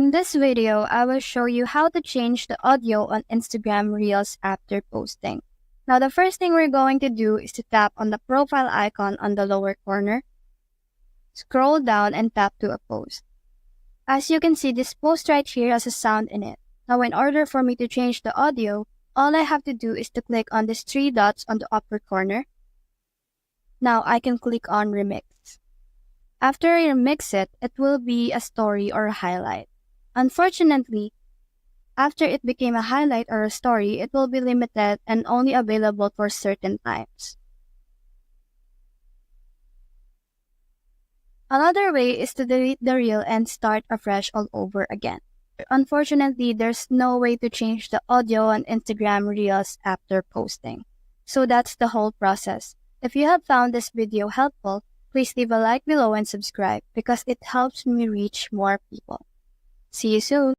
In this video, I will show you how to change the audio on Instagram Reels after posting. Now, the first thing we're going to do is to tap on the profile icon on the lower corner, scroll down and tap to a post. As you can see, this post right here has a sound in it. Now, in order for me to change the audio, all I have to do is to click on these three dots on the upper corner. Now, I can click on Remix. After I remix it, it will be a story or a highlight. Unfortunately, after it became a highlight or a story, it will be limited and only available for certain times. Another way is to delete the reel and start afresh all over again. Unfortunately, there's no way to change the audio on Instagram Reels after posting. So that's the whole process. If you have found this video helpful, please leave a like below and subscribe because it helps me reach more people. See you soon!